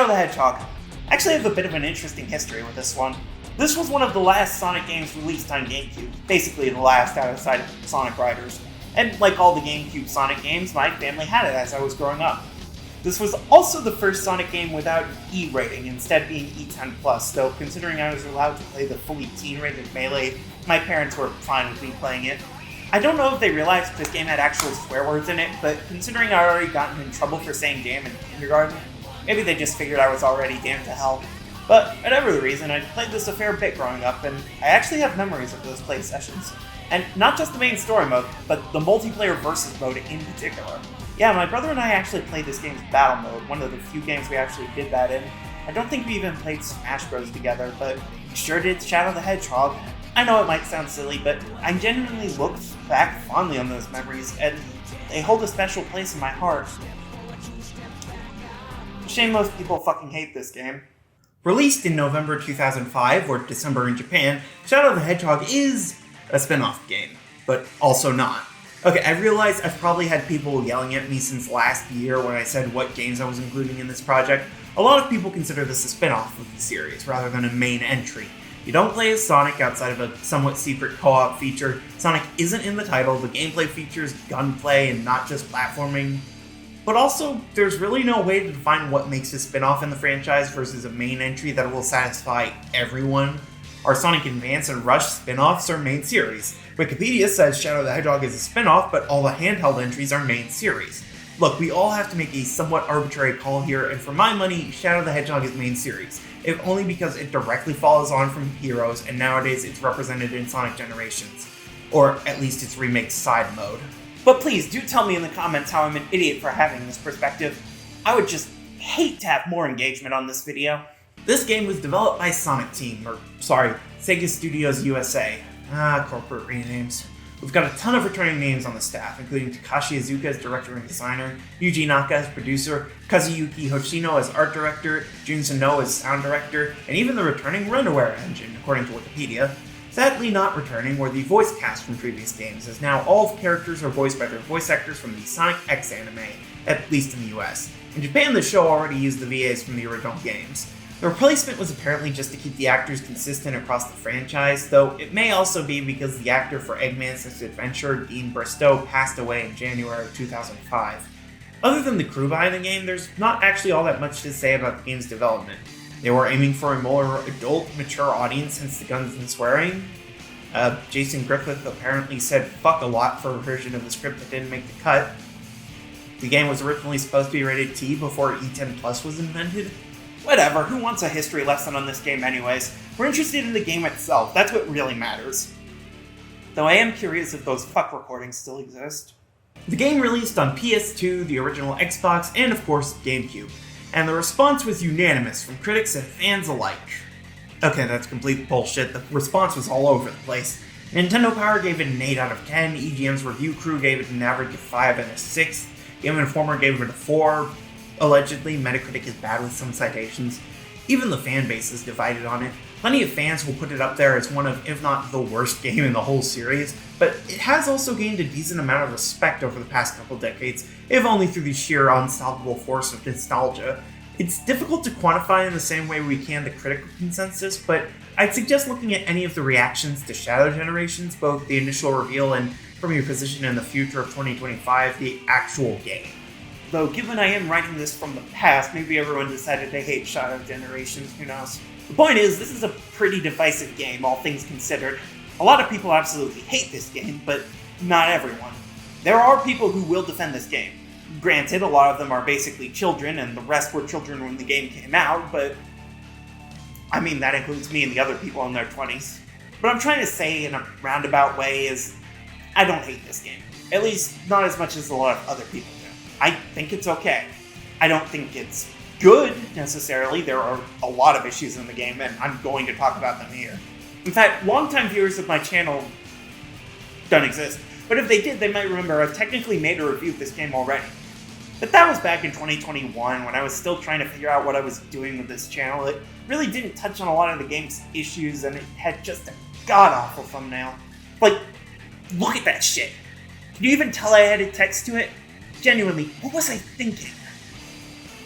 the Hedgehog. I actually have a bit of an interesting history with this one. This was one of the last Sonic games released on GameCube, basically the last outside of Sonic Riders. And like all the GameCube Sonic games, my family had it as I was growing up. This was also the first Sonic game without E rating, instead being E10+, though considering I was allowed to play the fully teen-rated Melee, my parents were fine with me playing it. I don't know if they realized this game had actual swear words in it, but considering I'd already gotten in trouble for saying damn in kindergarten, maybe they just figured I was already damned to hell. But whatever the reason, I played this a fair bit growing up, and I actually have memories of those play sessions. And not just the main story mode, but the multiplayer versus mode in particular. Yeah, my brother and I actually played this game's battle mode, one of the few games we actually did that in. I don't think we even played Smash Bros. Together, but we sure did Shadow the Hedgehog. I know it might sound silly, but I genuinely look back fondly on those memories, and they hold a special place in my heart. Shame most people fucking hate this game. Released in November 2005, or December in Japan, Shadow the Hedgehog is a spin-off game, but also not. Okay, I realize I've probably had people yelling at me since last year when I said what games I was including in this project. A lot of people consider this a spin-off of the series, rather than a main entry. You don't play as Sonic outside of a somewhat secret co-op feature. Sonic isn't in the title, the gameplay features gunplay and not just platforming. But also, there's really no way to define what makes a spin-off in the franchise versus a main entry that will satisfy everyone. Are Sonic Advance and Rush spin-offs or main series? Wikipedia says Shadow the Hedgehog is a spin-off, but all the handheld entries are main series. Look, we all have to make a somewhat arbitrary call here, and for my money, Shadow the Hedgehog is main series, if only because it directly follows on from Heroes, and nowadays it's represented in Sonic Generations. Or at least its remake side mode. But please, do tell me in the comments how I'm an idiot for having this perspective. I would just hate to have more engagement on this video. This game was developed by Sonic Team, Sega Studios USA. Corporate renames. We've got a ton of returning names on the staff, including Takashi Iizuka as director and designer, Yuji Naka as producer, Kazuyuki Hoshino as art director, Jun Sano as sound director, and even the returning Runaware engine, according to Wikipedia. Sadly not returning were the voice cast from previous games, as now all the characters are voiced by their voice actors from the Sonic X anime, at least in the US. In Japan, the show already used the VAs from the original games. The replacement was apparently just to keep the actors consistent across the franchise, though it may also be because the actor for Eggman's Next Adventure, Dean Bristow, passed away in January of 2005. Other than the crew behind the game, there's not actually all that much to say about the game's development. They were aiming for a more adult, mature audience, hence the guns and swearing. Jason Griffith apparently said fuck a lot for a version of the script that didn't make the cut. The game was originally supposed to be rated T before E10 Plus was invented. Whatever, who wants a history lesson on this game anyways? We're interested in the game itself, that's what really matters. Though I am curious if those fuck recordings still exist. The game released on PS2, the original Xbox, and of course GameCube, and the response was unanimous from critics and fans alike. Okay, that's complete bullshit, the response was all over the place. Nintendo Power gave it an 8 out of 10, EGM's review crew gave it an average of 5 and a 6, Game Informer gave it a 4, allegedly, Metacritic is bad with some citations. Even the fan base is divided on it. Plenty of fans will put it up there as one of, if not the worst game in the whole series, but it has also gained a decent amount of respect over the past couple decades, if only through the sheer unstoppable force of nostalgia. It's difficult to quantify in the same way we can the critical consensus, but I'd suggest looking at any of the reactions to Shadow Generations, both the initial reveal and, from your position in the future of 2025, the actual game. Though, given I am writing this from the past, maybe everyone decided to hate Shadow Generations, who knows. The point is, this is a pretty divisive game, all things considered. A lot of people absolutely hate this game, but not everyone. There are people who will defend this game. Granted, a lot of them are basically children, and the rest were children when the game came out, but I mean, that includes me and the other people in their 20s. What I'm trying to say in a roundabout way is, I don't hate this game. At least, not as much as a lot of other people. I think it's okay. I don't think it's good, necessarily. There are a lot of issues in the game, and I'm going to talk about them here. In fact, longtime viewers of my channel don't exist, but if they did, they might remember I've technically made a review of this game already. But that was back in 2021, when I was still trying to figure out what I was doing with this channel. It really didn't touch on a lot of the game's issues, and it had just a god-awful thumbnail. Like, look at that shit. Can you even tell I added text to it? Genuinely, what was I thinking?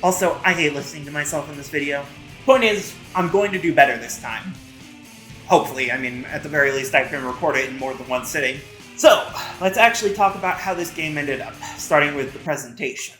Also, I hate listening to myself in this video. Point is, I'm going to do better this time. Hopefully, at the very least I can record it in more than one sitting. So, let's actually talk about how this game ended up, starting with the presentation.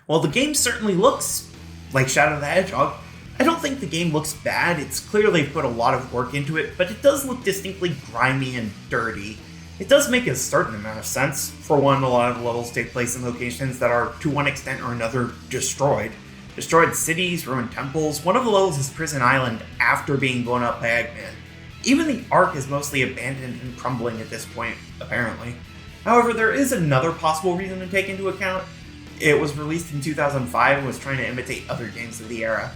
Well, the game certainly looks like Shadow the Hedgehog. I don't think the game looks bad. It's clearly put a lot of work into it, but it does look distinctly grimy and dirty. It does make a certain amount of sense. For one, a lot of the levels take place in locations that are, to one extent or another, destroyed. Destroyed cities, ruined temples. One of the levels is Prison Island after being blown up by Eggman. Even the Ark is mostly abandoned and crumbling at this point, apparently. However, there is another possible reason to take into account. It was released in 2005 and was trying to imitate other games of the era.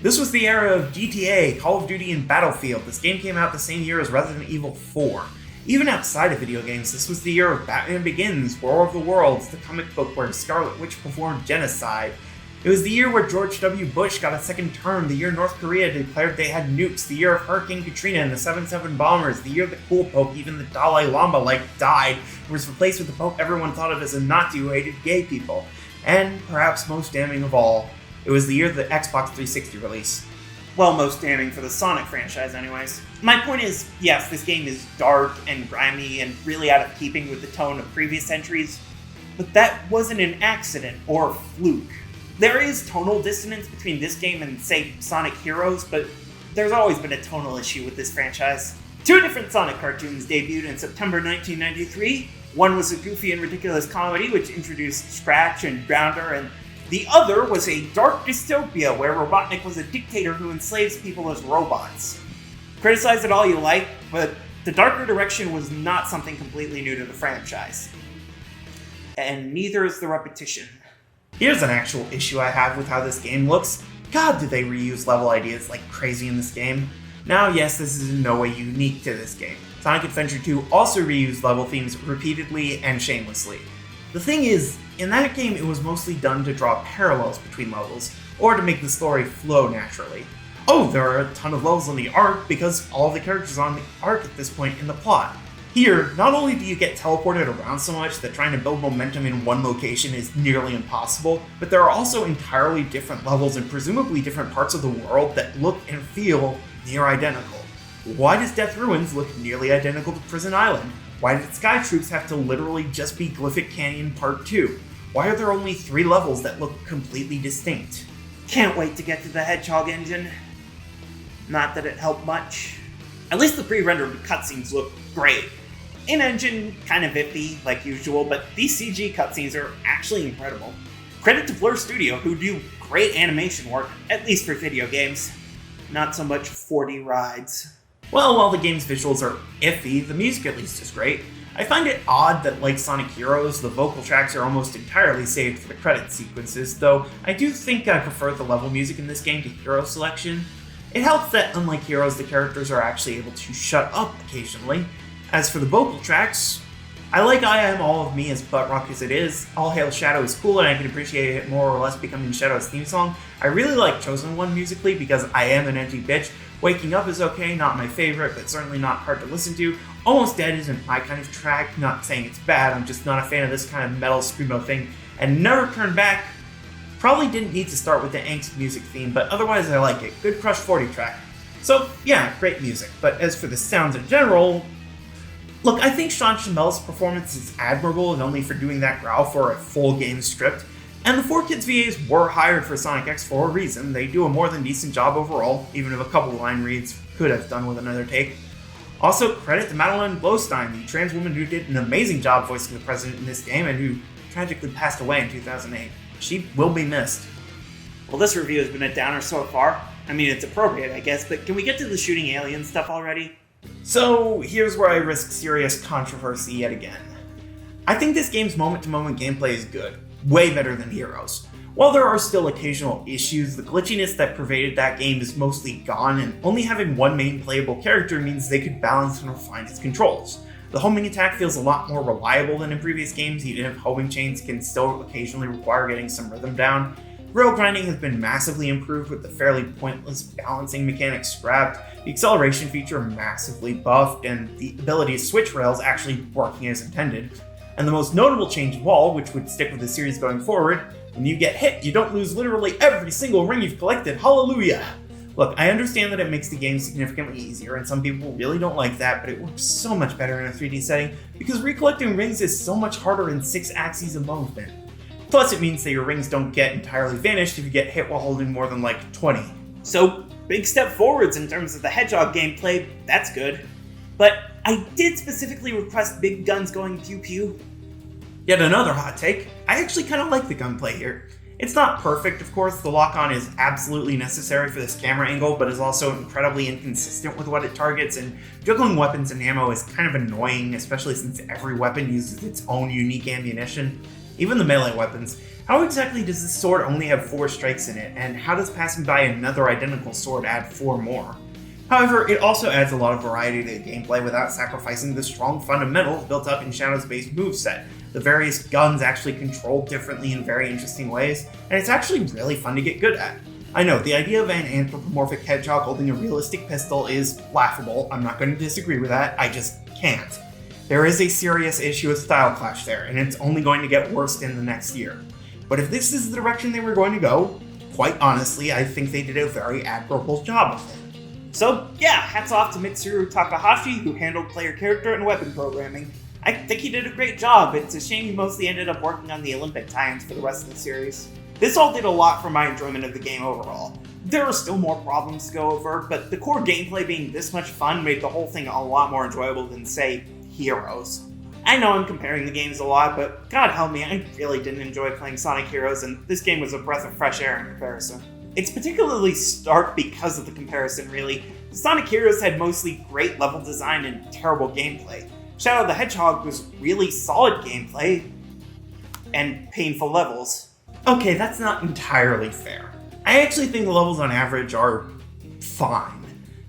This was the era of GTA, Call of Duty, and Battlefield. This game came out the same year as Resident Evil 4. Even outside of video games, this was the year of Batman Begins, War of the Worlds, the comic book where Scarlet Witch performed genocide. It was the year where George W. Bush got a second term, the year North Korea declared they had nukes, the year of Hurricane Katrina and the 7/7 bombers, the year the cool Pope, even the Dalai Lama, died, and was replaced with the Pope everyone thought of as a Nazi who hated gay people. And, perhaps most damning of all, it was the year of the Xbox 360 release. Well, most damning for the Sonic franchise anyways. My point is, yes, this game is dark and grimy and really out of keeping with the tone of previous entries, but that wasn't an accident or a fluke. There is tonal dissonance between this game and, say, Sonic Heroes, but there's always been a tonal issue with this franchise. Two different Sonic cartoons debuted in September 1993. One was a goofy and ridiculous comedy which introduced Scratch and Grounder, and the other was a dark dystopia where Robotnik was a dictator who enslaves people as robots. Criticize it all you like, but the darker direction was not something completely new to the franchise. And neither is the repetition. Here's an actual issue I have with how this game looks. God, do they reuse level ideas like crazy in this game. Now, yes, this is in no way unique to this game. Sonic Adventure 2 also reused level themes repeatedly and shamelessly. The thing is, in that game it was mostly done to draw parallels between levels, or to make the story flow naturally. Oh, there are a ton of levels on the Ark because all the characters are on the Ark at this point in the plot. Here, not only do you get teleported around so much that trying to build momentum in one location is nearly impossible, but there are also entirely different levels and presumably different parts of the world that look and feel near identical. Why does Death Ruins look nearly identical to Prison Island? Why did Sky Troops have to literally just be Glyphic Canyon Part 2? Why are there only 3 levels that look completely distinct? Can't wait to get to the Hedgehog engine. Not that it helped much. At least the pre-rendered cutscenes look great. In-engine, kind of iffy, like usual, but these CG cutscenes are actually incredible. Credit to Blur Studio, who do great animation work, at least for video games. Not so much 4D rides. Well, while the game's visuals are iffy, the music at least is great. I find it odd that, like Sonic Heroes, the vocal tracks are almost entirely saved for the credit sequences, though I do think I prefer the level music in this game to hero selection. It helps that, unlike Heroes, the characters are actually able to shut up occasionally. As for the vocal tracks, I like I Am All of Me as butt rock as it is. All Hail Shadow is cool and I can appreciate it more or less becoming Shadow's theme song. I really like Chosen One musically because I am an edgy bitch. Waking Up is okay, not my favorite, but certainly not hard to listen to. Almost Dead isn't my kind of track, not saying it's bad, I'm just not a fan of this kind of metal screamo thing. And Never Turn Back probably didn't need to start with the angst music theme, but otherwise I like it. Good Crush 40 track. So yeah, great music, but as for the sounds in general, look, I think Sean Chamel's performance is admirable and only for doing that growl for a full game script. And the 4Kids VAs were hired for Sonic X for a reason. They do a more than decent job overall, even if a couple line reads could have done with another take. Also, credit to Madeline Blowstein, the trans woman who did an amazing job voicing the president in this game and who tragically passed away in 2008. She will be missed. Well, this review has been a downer so far. I mean, it's appropriate, I guess, but can we get to the shooting alien stuff already? So, here's where I risk serious controversy yet again. I think this game's moment-to-moment gameplay is good. Way better than Heroes. While there are still occasional issues, the glitchiness that pervaded that game is mostly gone, and only having one main playable character means they could balance and refine its controls. The homing attack feels a lot more reliable than in previous games, even if homing chains can still occasionally require getting some rhythm down. Rail grinding has been massively improved with the fairly pointless balancing mechanics scrapped, the acceleration feature massively buffed, and the ability to switch rails actually working as intended. And the most notable change of all, which would stick with the series going forward, When you get hit, you don't lose literally every single ring you've collected, hallelujah! Look, I understand that it makes the game significantly easier, and some people really don't like that, but it works so much better in a 3D setting, because recollecting rings is so much harder in 6 axes of movement. Plus, it means that your rings don't get entirely vanished if you get hit while holding more than like 20. So, big step forwards in terms of the Hedgehog gameplay, that's good. But I did specifically request big guns going pew-pew. Yet another hot take, I actually kind of like the gunplay here. It's not perfect, of course, the lock-on is absolutely necessary for this camera angle, but is also incredibly inconsistent with what it targets, and juggling weapons and ammo is kind of annoying, especially since every weapon uses its own unique ammunition. Even the melee weapons. How exactly does this sword only have 4 strikes in it, and how does passing by another identical sword add 4 more? However, it also adds a lot of variety to the gameplay without sacrificing the strong fundamentals built up in Shadow's base moveset. The various guns actually control differently in very interesting ways, and it's actually really fun to get good at. I know, the idea of an anthropomorphic hedgehog holding a realistic pistol is laughable, I'm not going to disagree with that, I just can't. There is a serious issue of style clash there, and it's only going to get worse in the next year. But if this is the direction they were going to go, quite honestly, I think they did a very admirable job of it. So yeah, hats off to Mitsuru Takahashi, who handled player character and weapon programming. I think he did a great job. It's a shame he mostly ended up working on the Olympic tie-ins for the rest of the series. This all did a lot for my enjoyment of the game overall. There are still more problems to go over, but the core gameplay being this much fun made the whole thing a lot more enjoyable than, say, Heroes. I know I'm comparing the games a lot, but god help me, I really didn't enjoy playing Sonic Heroes, and this game was a breath of fresh air in comparison. It's particularly stark because of the comparison, really. Sonic Heroes had mostly great level design and terrible gameplay. Shadow the Hedgehog was really solid gameplay and painful levels. Okay, that's not entirely fair. I actually think the levels on average are fine.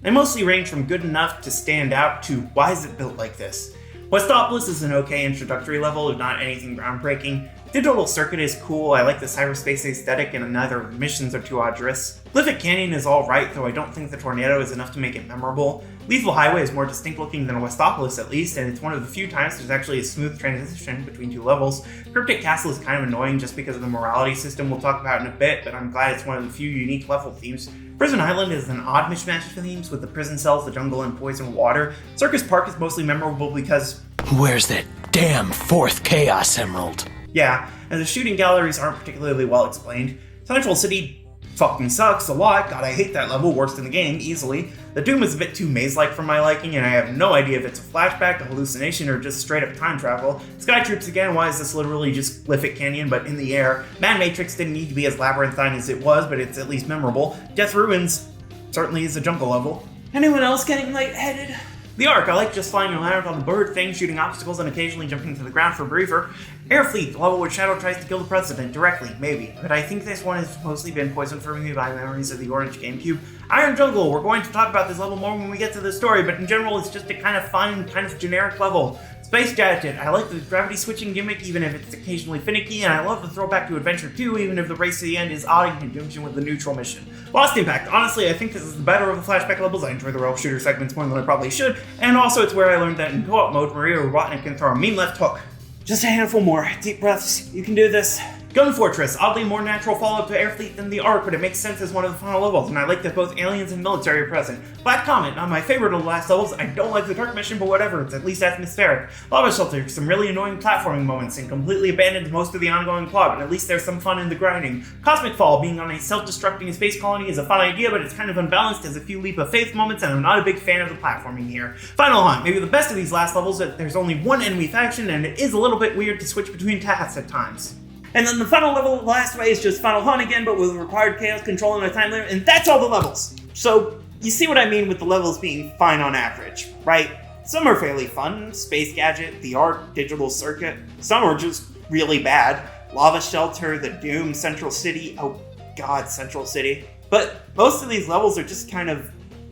They mostly range from good enough to stand out to why is it built like this? Westopolis is an okay introductory level, if not anything groundbreaking. Digital Circuit is cool, I like the cyberspace aesthetic, and neither missions are too arduous. Glyphic Canyon is alright, though I don't think the tornado is enough to make it memorable. Lethal Highway is more distinct looking than Westopolis at least, and it's one of the few times there's actually a smooth transition between 2 levels. Cryptic Castle is kind of annoying just because of the morality system we'll talk about in a bit, but I'm glad it's one of the few unique level themes. Prison Island is an odd mishmash of themes, with the prison cells, the jungle, and poison water. Circus Park is mostly memorable because... Where's that damn 4th Chaos Emerald? Yeah, and the shooting galleries aren't particularly well explained. Central City fucking sucks a lot, god I hate that level, worst in the game, easily. The Doom is a bit too maze-like for my liking, and I have no idea if it's a flashback, a hallucination, or just straight up time travel. Sky Troops again, why is this literally just Glyphic Canyon but in the air? Mad Matrix didn't need to be as labyrinthine as it was, but it's at least memorable. Death Ruins certainly is a jungle level. Anyone else getting lightheaded? The Ark, I like just flying around on the bird thing, shooting obstacles, and occasionally jumping to the ground for a briefer. Airfleet, the level where Shadow tries to kill the president directly, maybe, but I think this one has mostly been poisoned for me by memories of the Orange GameCube. Iron Jungle, we're going to talk about this level more when we get to the story, but in general it's just a kind of fun, kind of generic level. Space Gadget, I like the gravity switching gimmick even if it's occasionally finicky, and I love the throwback to Adventure 2 even if the race to the end is odd in conjunction with the neutral mission. Lost Impact, honestly I think this is the better of the flashback levels, I enjoy the rail shooter segments more than I probably should, and also it's where I learned that in co-op mode Maria Robotnik can throw a mean left hook. Just a handful more, deep breaths, you can do this. Gun Fortress, oddly more natural follow-up to Airfleet than the Ark, but it makes sense as one of the final levels, and I like that both aliens and military are present. Black Comet, not my favorite of the last levels, I don't like the Dark Mission, but whatever, it's at least atmospheric. Lava Shelter, some really annoying platforming moments, and completely abandons most of the ongoing plot, but at least there's some fun in the grinding. Cosmic Fall, being on a self-destructing space colony is a fun idea, but it's kind of unbalanced, has a few leap of faith moments, and I'm not a big fan of the platforming here. Final Hunt, maybe the best of these last levels, but there's only one enemy faction, and it is a little bit weird to switch between tasks at times. And then the final level, the last way, is just Final Hunt again, but with required chaos control and a time limit, and that's all the levels! So, you see what I mean with the levels being fine on average, right? Some are fairly fun, Space Gadget, the Ark, Digital Circuit. Some are just really bad. Lava Shelter, the Doom, Central City, oh god, Central City. But most of these levels are just kind of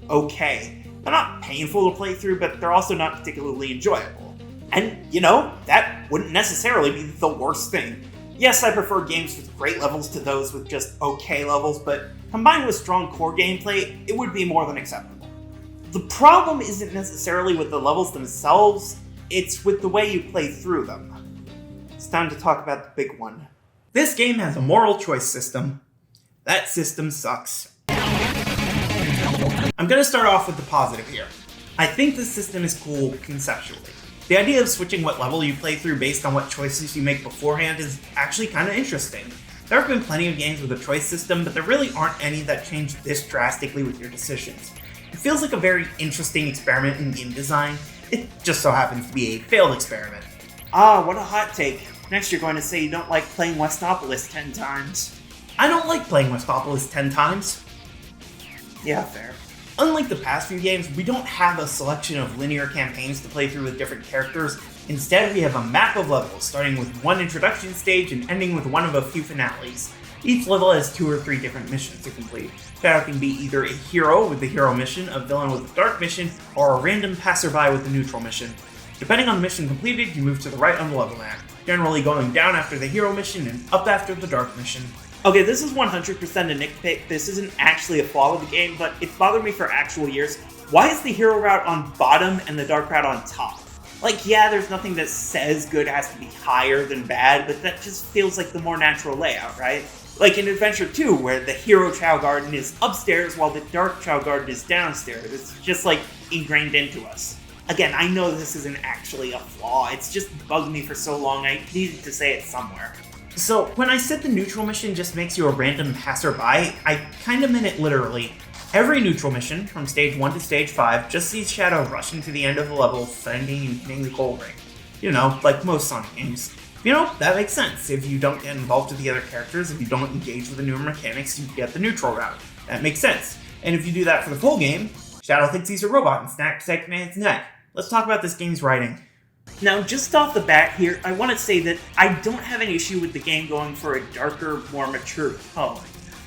okay. They're not painful to play through, but they're also not particularly enjoyable. And, you know, that wouldn't necessarily be the worst thing. Yes, I prefer games with great levels to those with just okay levels, but combined with strong core gameplay, it would be more than acceptable. The problem isn't necessarily with the levels themselves, it's with the way you play through them. It's time to talk about the big one. This game has a moral choice system. That system sucks. I'm gonna start off with the positive here. I think this system is cool conceptually. The idea of switching what level you play through based on what choices you make beforehand is actually kind of interesting. There have been plenty of games with a choice system, but there really aren't any that change this drastically with your decisions. It feels like a very interesting experiment in game design. It just so happens to be a failed experiment. Ah, what a hot take. Next you're going to say you don't like playing Westopolis 10 times. I don't like playing Westopolis 10 times. Yeah, fair. Unlike the past few games, we don't have a selection of linear campaigns to play through with different characters. Instead, we have a map of levels, starting with one introduction stage and ending with one of a few finales. Each level has 2 or 3 different missions to complete. Shadow can be either a hero with the hero mission, a villain with the dark mission, or a random passerby with the neutral mission. Depending on the mission completed, you move to the right on the level map, generally going down after the hero mission and up after the dark mission. Okay, this is 100% a nitpick. This isn't actually a flaw of the game, but it's bothered me for actual years. Why is the hero route on bottom and the dark route on top? Like, yeah, there's nothing that says good has to be higher than bad, but that just feels like the more natural layout, right? Like in Adventure 2, where the hero Chow Garden is upstairs while the dark Chow Garden is downstairs. It's just like ingrained into us. Again, I know this isn't actually a flaw, it's just bugged me for so long I needed to say it somewhere. So, when I said the neutral mission just makes you a random passerby, I kinda meant it literally. Every neutral mission, from stage 1 to stage 5, just sees Shadow rushing to the end of the level, finding and hitting the goal ring. You know, like most Sonic games. You know, that makes sense. If you don't get involved with the other characters, if you don't engage with the newer mechanics, you get the neutral route. That makes sense. And if you do that for the full game, Shadow thinks he's a robot and snaps Eggman's neck. Let's talk about this game's writing. Now, just off the bat here, I want to say that I don't have an issue with the game going for a darker, more mature tone.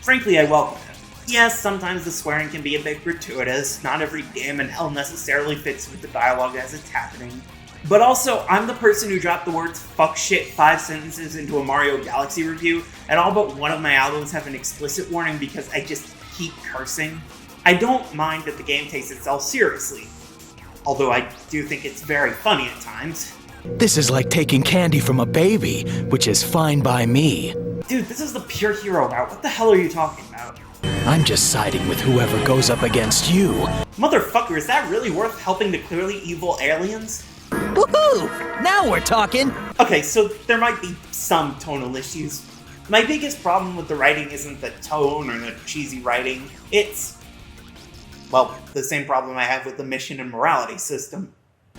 Frankly, I welcome it. Yes, sometimes the swearing can be a bit gratuitous, not every damn in hell necessarily fits with the dialogue as it's happening. But also, I'm the person who dropped the words fuck shit 5 sentences into a Mario Galaxy review, and all but one of my albums have an explicit warning because I just keep cursing. I don't mind that the game takes itself seriously, although I do think it's very funny at times. This is like taking candy from a baby, which is fine by me. Dude, this is the pure hero route. What the hell are you talking about? I'm just siding with whoever goes up against you. Motherfucker, is that really worth helping the clearly evil aliens? Woohoo! Now we're talking! Okay, so there might be some tonal issues. My biggest problem with the writing isn't the tone or the cheesy writing. It's, well, the same problem I have with the mission and morality system.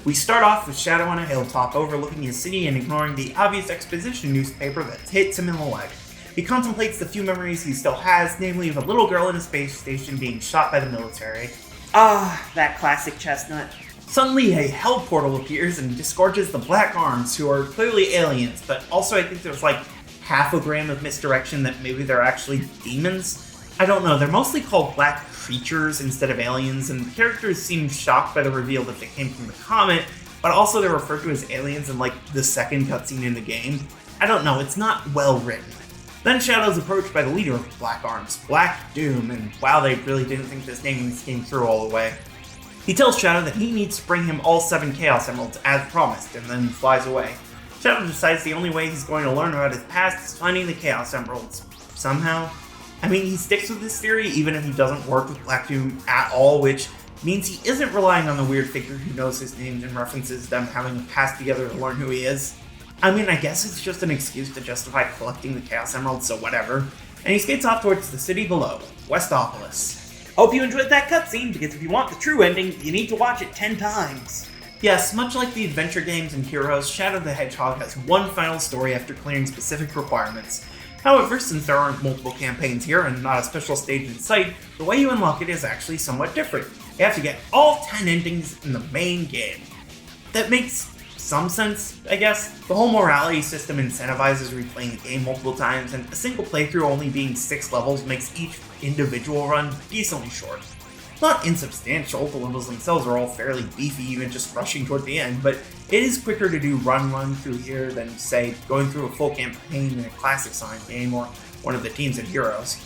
We start off with Shadow on a hilltop overlooking his city and ignoring the obvious exposition newspaper that hits him in the leg. He contemplates the few memories he still has, namely of a little girl in a space station being shot by the military. Ah, that classic chestnut. Suddenly, a hell portal appears and disgorges the Black Arms, who are clearly aliens, but also I think there's like half a gram of misdirection that maybe they're actually demons. I don't know, they're mostly called black creatures instead of aliens, and the characters seem shocked by the reveal that they came from the comet, but also they're referred to as aliens in like the second cutscene in the game. I don't know, it's not well written. Then Shadow's approached by the leader of the Black Arms, Black Doom, and wow, they really didn't think this naming came through all the way. He tells Shadow that he needs to bring him all 7 Chaos Emeralds as promised, and then flies away. Shadow decides the only way he's going to learn about his past is finding the Chaos Emeralds. Somehow. I mean, he sticks with this theory even if he doesn't work with Black Doom at all, which means he isn't relying on the weird figure who knows his names and references them having a past together to learn who he is. I mean, I guess it's just an excuse to justify collecting the Chaos Emeralds, so whatever. And he skates off towards the city below, Westopolis. Hope you enjoyed that cutscene, because if you want the true ending, you need to watch it 10 times. Yes, much like the adventure games and Heroes, Shadow the Hedgehog has one final story after clearing specific requirements. However, since there aren't multiple campaigns here and not a special stage in sight, the way you unlock it is actually somewhat different. You have to get all 10 endings in the main game. That makes some sense, I guess. The whole morality system incentivizes replaying the game multiple times, and a single playthrough only being 6 levels makes each individual run decently short. Not insubstantial, the levels themselves are all fairly beefy, even just rushing toward the end, but it is quicker to do run through here than, say, going through a full campaign in a classic Sonic game or one of the teams in Heroes.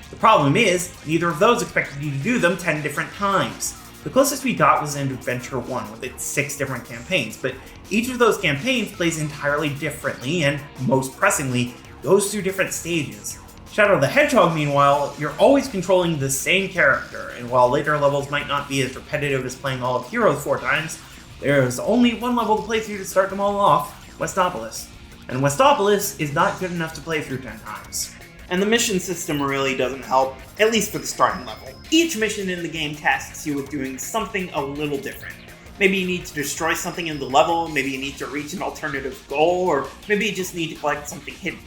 The problem is, neither of those expected you to do them 10 different times. The closest we got was in Adventure 1 with its 6 different campaigns, but each of those campaigns plays entirely differently, and most pressingly, goes through different stages. Shadow the Hedgehog, meanwhile, you're always controlling the same character, and while later levels might not be as repetitive as playing all of Heroes 4 times, there's only one level to play through to start them all off, Westopolis. And Westopolis is not good enough to play through 10 times. And the mission system really doesn't help, at least for the starting level. Each mission in the game tasks you with doing something a little different. Maybe you need to destroy something in the level, maybe you need to reach an alternative goal, or maybe you just need to collect something hidden.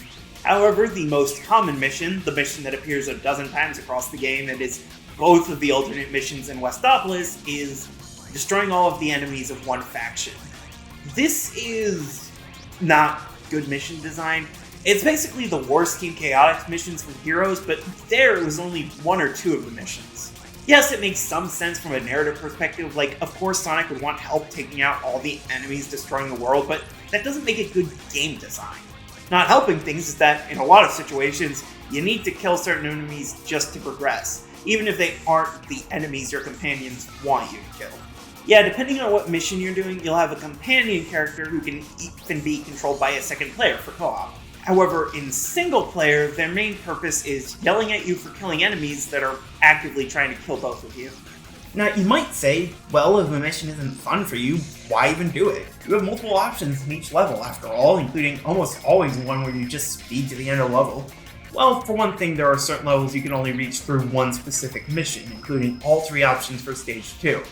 However, the most common mission, the mission that appears a dozen times across the game and is both of the alternate missions in Westopolis, is destroying all of the enemies of one faction. This is not good mission design. It's basically the worst Team Chaotix missions from Heroes, but there it was only one or two of the missions. Yes, it makes some sense from a narrative perspective, like of course Sonic would want help taking out all the enemies destroying the world, but that doesn't make it good game design. Not helping things is that, in a lot of situations, you need to kill certain enemies just to progress, even if they aren't the enemies your companions want you to kill. Yeah, depending on what mission you're doing, you'll have a companion character who can even be controlled by a second player for co-op. However, in single player, their main purpose is yelling at you for killing enemies that are actively trying to kill both of you. Now, you might say, well, if a mission isn't fun for you, why even do it? You have multiple options in each level, after all, including almost always one where you just speed to the end of the level. Well, for one thing, there are certain levels you can only reach through one specific mission, including all 3 options for Stage 2.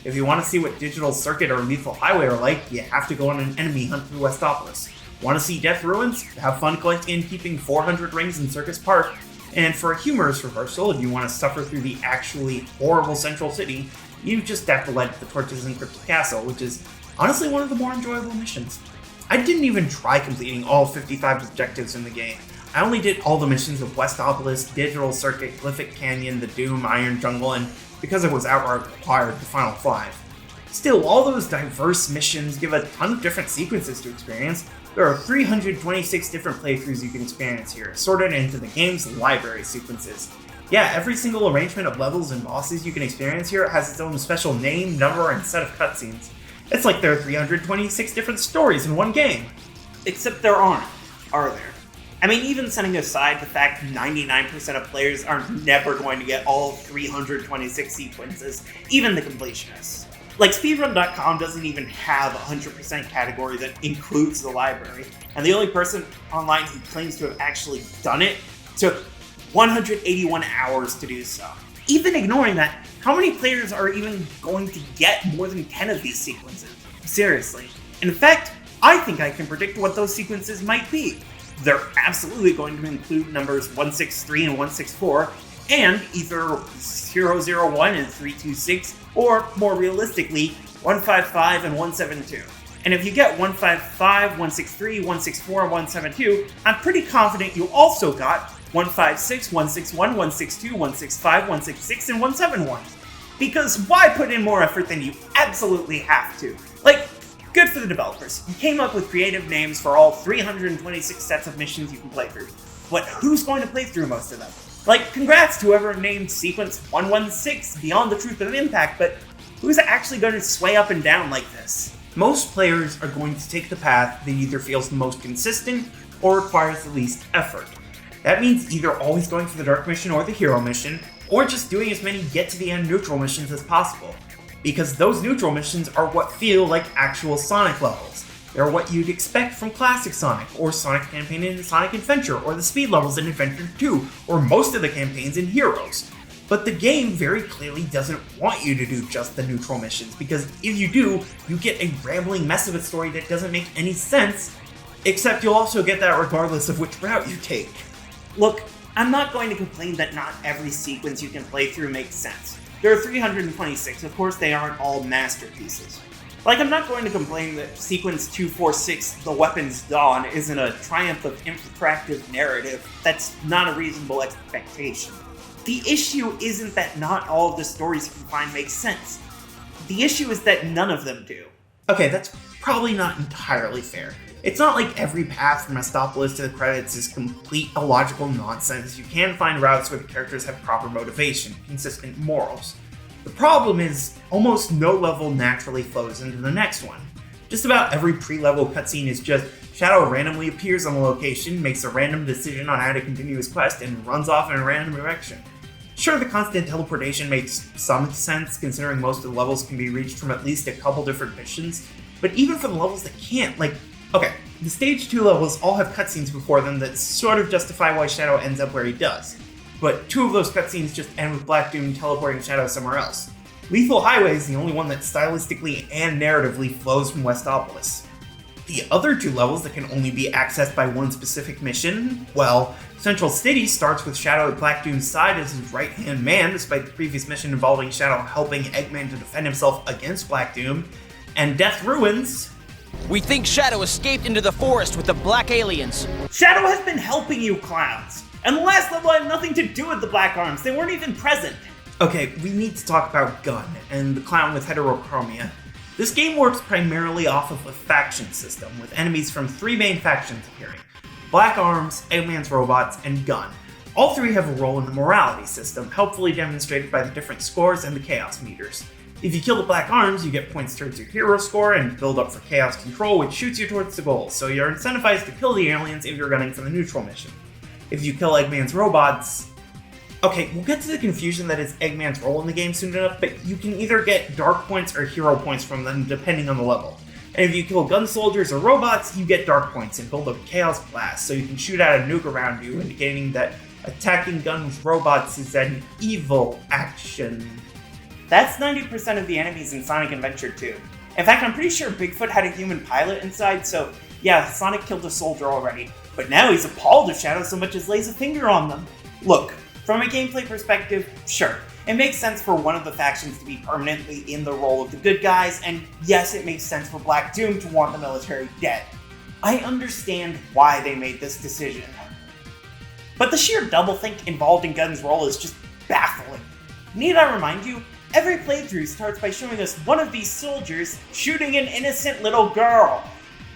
If you want to see what Digital Circuit or Lethal Highway are like, you have to go on an enemy hunt through Westopolis. Want to see Death Ruins? Have fun collecting and keeping 400 rings in Circus Park. And for a humorous reversal, if you want to suffer through the actually horrible Central City, you just have to light the torches in Cryptic Castle, which is honestly one of the more enjoyable missions. I didn't even try completing all 55 objectives in the game. I only did all the missions of Westopolis, Digital Circuit, Glyphic Canyon, the Doom, Iron Jungle, and because it was outright required, the final 5. Still, all those diverse missions give a ton of different sequences to experience. There are 326 different playthroughs you can experience here, sorted into the game's library sequences. Yeah, every single arrangement of levels and bosses you can experience here has its own special name, number, and set of cutscenes. It's like there are 326 different stories in one game. Except there aren't, are there? I mean, even setting aside the fact 99% of players are never going to get all 326 sequences, even the completionists. Like, speedrun.com doesn't even have a 100% category that includes the library, and the only person online who claims to have actually done it took 181 hours to do so. Even ignoring that, how many players are even going to get more than 10 of these sequences? Seriously. In fact, I think I can predict what those sequences might be. They're absolutely going to include numbers 163 and 164, and either 001 and 326, or more realistically, 155 and 172. And if you get 155, 163, 164, and 172, I'm pretty confident you also got 156, 161, 162, 165, 166, and 171. Because why put in more effort than you absolutely have to? Like, good for the developers. You came up with creative names for all 326 sets of missions you can play through. But who's going to play through most of them? Like, congrats to whoever named Sequence 116 Beyond the Truth of Impact, but who's actually going to sway up and down like this? Most players are going to take the path that either feels the most consistent or requires the least effort. That means either always going for the Dark Mission or the Hero Mission, or just doing as many get-to-the-end neutral missions as possible. Because those neutral missions are what feel like actual Sonic levels. They're what you'd expect from classic Sonic, or Sonic Campaign in Sonic Adventure, or the speed levels in Adventure 2, or most of the campaigns in Heroes. But the game very clearly doesn't want you to do just the neutral missions, because if you do, you get a rambling mess of a story that doesn't make any sense, except you'll also get that regardless of which route you take. Look, I'm not going to complain that not every sequence you can play through makes sense. There are 326, of course they aren't all masterpieces. Like, I'm not going to complain that Sequence 246, The Weapon's Dawn, isn't a triumph of interactive narrative. That's not a reasonable expectation. The issue isn't that not all of the stories you can find make sense. The issue is that none of them do. Okay, that's probably not entirely fair. It's not like every path from Westopolis to the credits is complete illogical nonsense. You can find routes where the characters have proper motivation, consistent morals. The problem is, almost no level naturally flows into the next one. Just about every pre-level cutscene is just Shadow randomly appears on the location, makes a random decision on how to continue his quest, and runs off in a random direction. Sure, the constant teleportation makes some sense, considering most of the levels can be reached from at least a couple different missions, but even for the levels that can't, okay, the Stage 2 levels all have cutscenes before them that sort of justify why Shadow ends up where he does, but 2 of those cutscenes just end with Black Doom teleporting Shadow somewhere else. Lethal Highway is the only one that stylistically and narratively flows from Westopolis. The other 2 levels that can only be accessed by one specific mission, well, Central City starts with Shadow at Black Doom's side as his right-hand man, despite the previous mission involving Shadow helping Eggman to defend himself against Black Doom, and Death Ruins. We think Shadow escaped into the forest with the black aliens. Shadow has been helping you clowns, and the last level had nothing to do with the Black Arms. They weren't even present. Okay, we need to talk about Gun and the clown with heterochromia. This game works primarily off of a faction system, with enemies from 3 main factions appearing: Black Arms, Eggman's Robots, and Gun. All 3 have a role in the morality system, helpfully demonstrated by the different scores and the chaos meters. If you kill the Black Arms, you get points towards your hero score and build up for chaos control, which shoots you towards the goal, so you're incentivized to kill the aliens if you're gunning for the neutral mission. If you kill Eggman's Robots... Okay, we'll get to the confusion that is Eggman's role in the game soon enough, but you can either get dark points or hero points from them depending on the level. And if you kill gun soldiers or robots, you get dark points and build up Chaos Blast, so you can shoot out a nuke around you, indicating that attacking guns robots is an evil action. That's 90% of the enemies in Sonic Adventure 2. In fact, I'm pretty sure Bigfoot had a human pilot inside, so yeah, Sonic killed a soldier already. But now he's appalled if Shadow so much as lays a finger on them. Look, from a gameplay perspective, sure, it makes sense for one of the factions to be permanently in the role of the good guys, and yes, it makes sense for Black Doom to want the military dead. I understand why they made this decision. But the sheer doublethink involved in Gun's role is just baffling. Need I remind you? Every playthrough starts by showing us one of these soldiers shooting an innocent little girl.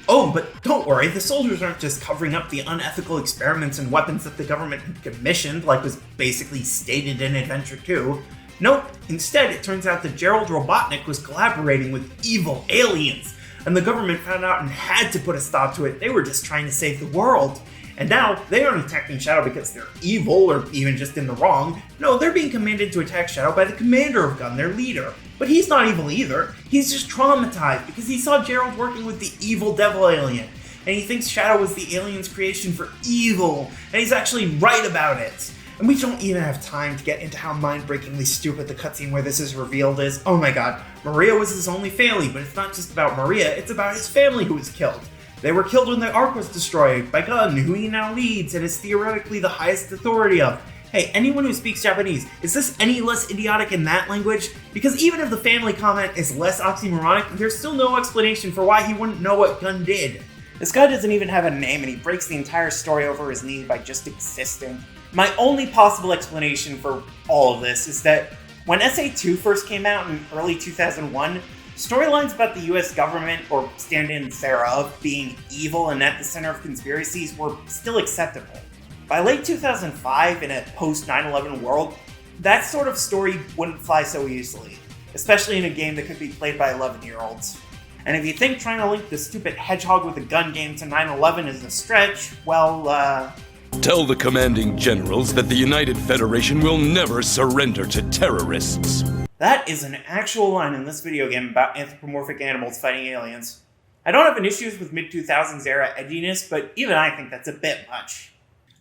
Oh, but don't worry, the soldiers aren't just covering up the unethical experiments and weapons that the government had commissioned, like was basically stated in Adventure 2. Nope, instead it turns out that Gerald Robotnik was collaborating with evil aliens, and the government found out and had to put a stop to it. They were just trying to save the world. And now, they aren't attacking Shadow because they're evil or even just in the wrong. No, they're being commanded to attack Shadow by the commander of Gun, their leader. But he's not evil either. He's just traumatized because he saw Gerald working with the evil devil alien. And he thinks Shadow was the alien's creation for evil. And he's actually right about it. And we don't even have time to get into how mind-breakingly stupid the cutscene where this is revealed is. Oh my god, Maria was his only family, but it's not just about Maria, it's about his family who was killed. They were killed when the Ark was destroyed by Gun, who he now leads and is theoretically the highest authority of. Hey, anyone who speaks Japanese, is this any less idiotic in that language? Because even if the family comment is less oxymoronic, there's still no explanation for why he wouldn't know what Gun did. This guy doesn't even have a name and he breaks the entire story over his knee by just existing. My only possible explanation for all of this is that when SA2 first came out in early 2001, storylines about the US government, or stand-ins thereof, being evil and at the center of conspiracies were still acceptable. By late 2005, in a post-9/11 world, that sort of story wouldn't fly so easily, especially in a game that could be played by 11-year-olds. And if you think trying to link the stupid Hedgehog with a gun game to 9/11 is a stretch, well, Tell the commanding generals that the United Federation will never surrender to terrorists. That is an actual line in this video game about anthropomorphic animals fighting aliens. I don't have an issue with mid-2000s era edginess, but even I think that's a bit much.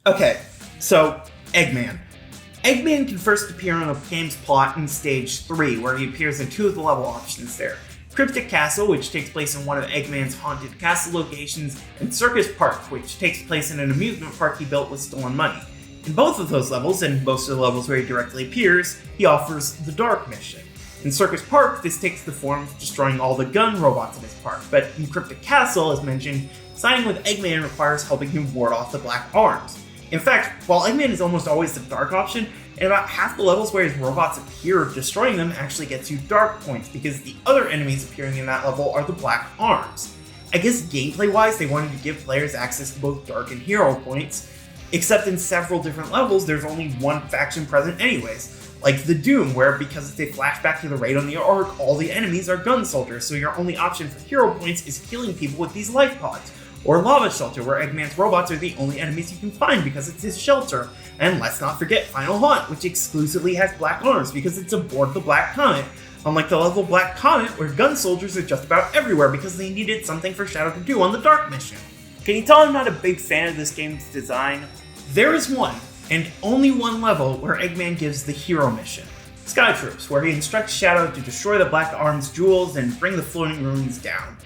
Okay, so, Eggman. Eggman can first appear on the game's plot in Stage 3, where he appears in 2 of the level options there. Cryptic Castle, which takes place in one of Eggman's haunted castle locations, and Circus Park, which takes place in an amusement park he built with stolen money. In both of those levels, and most of the levels where he directly appears, he offers the Dark mission. In Circus Park, this takes the form of destroying all the gun robots in his park, but in Cryptic Castle, as mentioned, signing with Eggman requires helping him ward off the Black Arms. In fact, while Eggman is almost always the dark option, in about half the levels where his robots appear, destroying them actually gets you dark points, because the other enemies appearing in that level are the Black Arms. I guess gameplay-wise, they wanted to give players access to both dark and hero points, except in several different levels, there's only one faction present anyways. Like the Doom, where because it's a flashback to the raid on the Ark, all the enemies are gun soldiers, so your only option for hero points is healing people with these life pods. Or Lava Shelter, where Eggman's robots are the only enemies you can find because it's his shelter. And let's not forget Final Haunt, which exclusively has black arms because it's aboard the Black Comet. Unlike the level Black Comet, where gun soldiers are just about everywhere because they needed something for Shadow to do on the Dark mission. Can you tell I'm not a big fan of this game's design? There is one, and only one level, where Eggman gives the hero mission. Sky Troops, where he instructs Shadow to destroy the Black Arms jewels and bring the floating ruins down.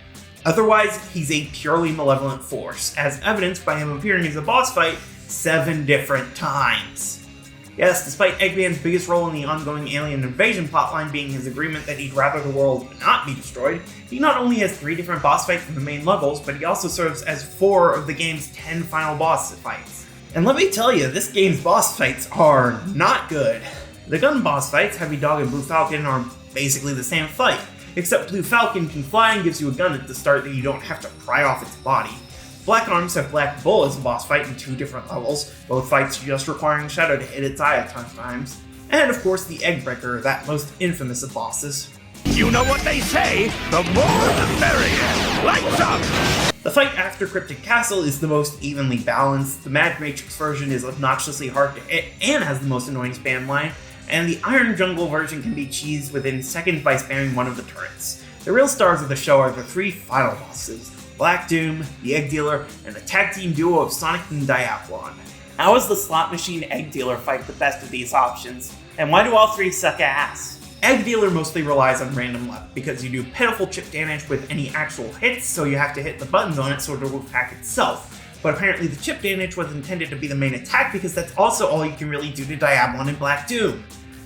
Otherwise, he's a purely malevolent force, as evidenced by him appearing as a boss fight 7 different times. Yes, despite Eggman's biggest role in the ongoing alien invasion plotline being his agreement that he'd rather the world not be destroyed, he not only has 3 different boss fights in the main levels, but he also serves as 4 of the game's 10 final boss fights. And let me tell you, this game's boss fights are not good. The gun boss fights, Heavy Dog and Blue Falcon, are basically the same fight, except Blue Falcon can fly and gives you a gun at the start that you don't have to pry off its body. Black Arms have Black Bull as a boss fight in 2 different levels, both fights just requiring Shadow to hit its eye a ton of times. And of course the Eggbreaker, that most infamous of bosses. You know what they say, the more the merrier. Lights up! The fight after Cryptic Castle is the most evenly balanced, the Mad Matrix version is obnoxiously hard to hit and has the most annoying spam line, and the Iron Jungle version can be cheesed within seconds by spamming one of the turrets. The real stars of the show are the 3 final bosses, Black Doom, the Egg Dealer, and the tag team duo of Sonic and Diathlon. How is the Slot Machine Egg Dealer fight the best of these options? And why do all 3 suck ass? Egg Dealer mostly relies on random luck, because you do pitiful chip damage with any actual hits, so you have to hit the buttons on it so it will attack itself. But apparently the chip damage was intended to be the main attack because that's also all you can really do to Diablon in Black Doom.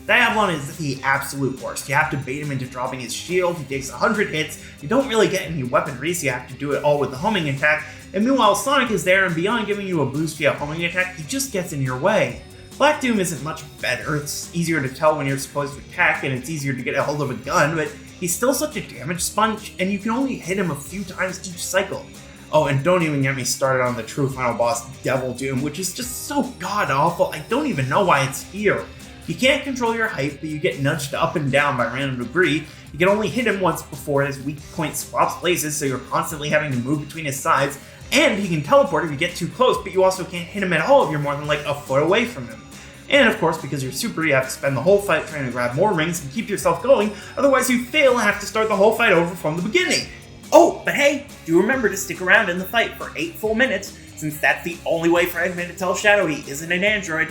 Diablon is the absolute worst. You have to bait him into dropping his shield, he takes 100 hits, you don't really get any weaponry, so you have to do it all with the homing attack, and meanwhile Sonic is there and beyond giving you a boost via homing attack, he just gets in your way. Black Doom isn't much better, it's easier to tell when you're supposed to attack, and it's easier to get a hold of a gun, but he's still such a damage sponge, and you can only hit him a few times each cycle. Oh, and don't even get me started on the true final boss, Devil Doom, which is just so god-awful, I don't even know why it's here. You can't control your height, but you get nudged up and down by random debris. You can only hit him once before his weak point swaps places, so you're constantly having to move between his sides, and he can teleport if you get too close, but you also can't hit him at all if you're more than like a foot away from him. And of course, because you're super, you have to spend the whole fight trying to grab more rings and keep yourself going, otherwise you fail and have to start the whole fight over from the beginning. Oh, but hey, do remember to stick around in the fight for 8 full minutes, since that's the only way for Eggman to tell Shadow he isn't an android.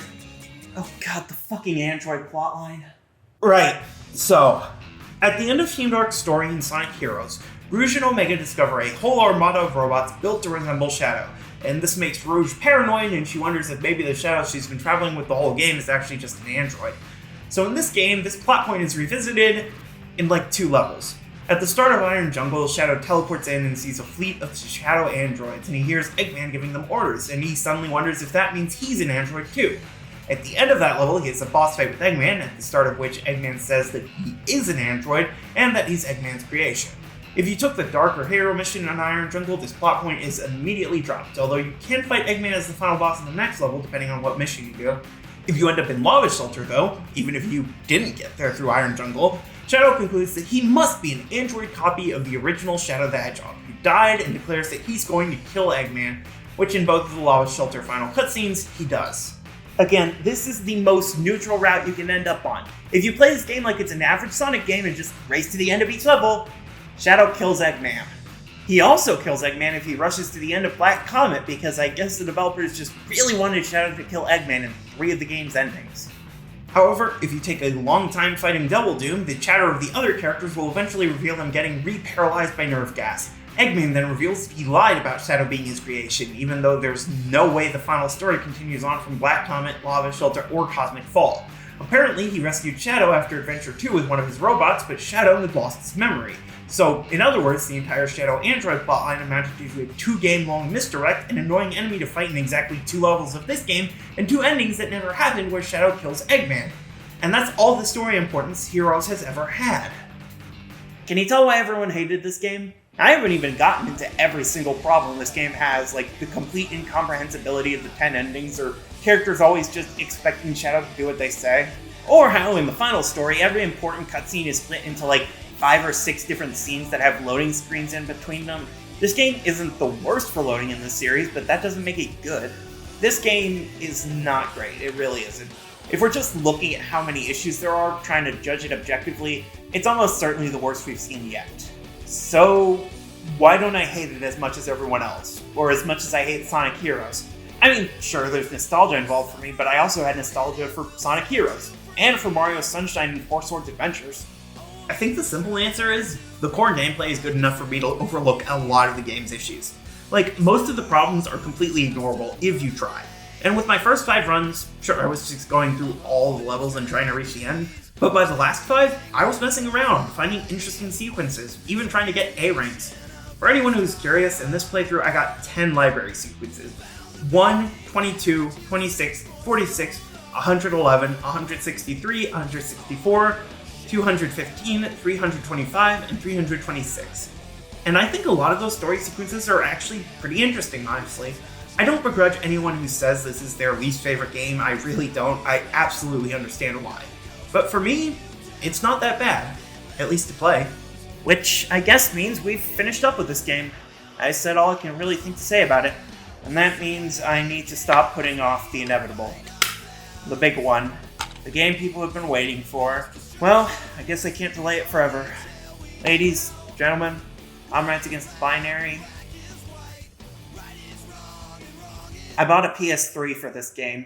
Oh god, the fucking android plotline. Right, so, at the end of Team Dark's story in Sonic Heroes, Rouge and Omega discover a whole armada of robots built to resemble Shadow, and this makes Rouge paranoid and she wonders if maybe the Shadow she's been traveling with the whole game is actually just an android. So in this game, this plot point is revisited in like 2 levels. At the start of Iron Jungle, Shadow teleports in and sees a fleet of Shadow androids, and he hears Eggman giving them orders, and he suddenly wonders if that means he's an android too. At the end of that level, he gets a boss fight with Eggman, at the start of which Eggman says that he is an android, and that he's Eggman's creation. If you took the darker hero mission on Iron Jungle, this plot point is immediately dropped, although you can fight Eggman as the final boss in the next level, depending on what mission you do. If you end up in Lava Shelter, though, even if you didn't get there through Iron Jungle, Shadow concludes that he must be an android copy of the original Shadow the Hedgehog, who died and declares that he's going to kill Eggman, which in both of the Lava Shelter final cutscenes, he does. Again, this is the most neutral route you can end up on. If you play this game like it's an average Sonic game and just race to the end of each level, Shadow kills Eggman. He also kills Eggman if he rushes to the end of Black Comet, because I guess the developers just really wanted Shadow to kill Eggman in 3 of the game's endings. However, if you take a long time fighting Devil Doom, the chatter of the other characters will eventually reveal them getting re-paralyzed by nerve gas. Eggman then reveals he lied about Shadow being his creation, even though there's no way the final story continues on from Black Comet, Lava Shelter, or Cosmic Fall. Apparently, he rescued Shadow after Adventure 2 with one of his robots, but Shadow had lost his memory. So, in other words, the entire Shadow Android plotline amounted to a 2-game-long misdirect, an annoying enemy to fight in exactly 2 levels of this game, and 2 endings that never happened where Shadow kills Eggman. And that's all the story importance Heroes has ever had. Can you tell why everyone hated this game? I haven't even gotten into every single problem this game has, like the complete incomprehensibility of the 10 endings, or characters always just expecting Shadow to do what they say, Or how in the final story, every important cutscene is split into like 5 or 6 different scenes that have loading screens in between them. This game isn't the worst for loading in this series, but that doesn't make it good. This game is not great, it really isn't. If we're just looking at how many issues there are, trying to judge it objectively, it's almost certainly the worst we've seen yet. So, why don't I hate it as much as everyone else? Or as much as I hate Sonic Heroes? I mean, sure, there's nostalgia involved for me, but I also had nostalgia for Sonic Heroes, and for Mario Sunshine and Four Swords Adventures. I think the simple answer is, the core gameplay is good enough for me to overlook a lot of the game's issues. Like, most of the problems are completely ignorable if you try. And with my first 5 runs, sure, I was just going through all the levels and trying to reach the end, but by the last 5, I was messing around, finding interesting sequences, even trying to get A ranks. For anyone who's curious, in this playthrough I got 10 library sequences. 1, 22, 26, 46, 111, 163, 164, 215, 325, and 326. And I think a lot of those story sequences are actually pretty interesting, honestly. I don't begrudge anyone who says this is their least favorite game, I really don't. I absolutely understand why. But for me, it's not that bad, at least to play. Which I guess means we've finished up with this game. I said all I can really think to say about it, and that means I need to stop putting off the inevitable. The big one. The game people have been waiting for. Well, I guess I can't delay it forever. Ladies, gentlemen, comrades against the binary. I bought a PS3 for this game.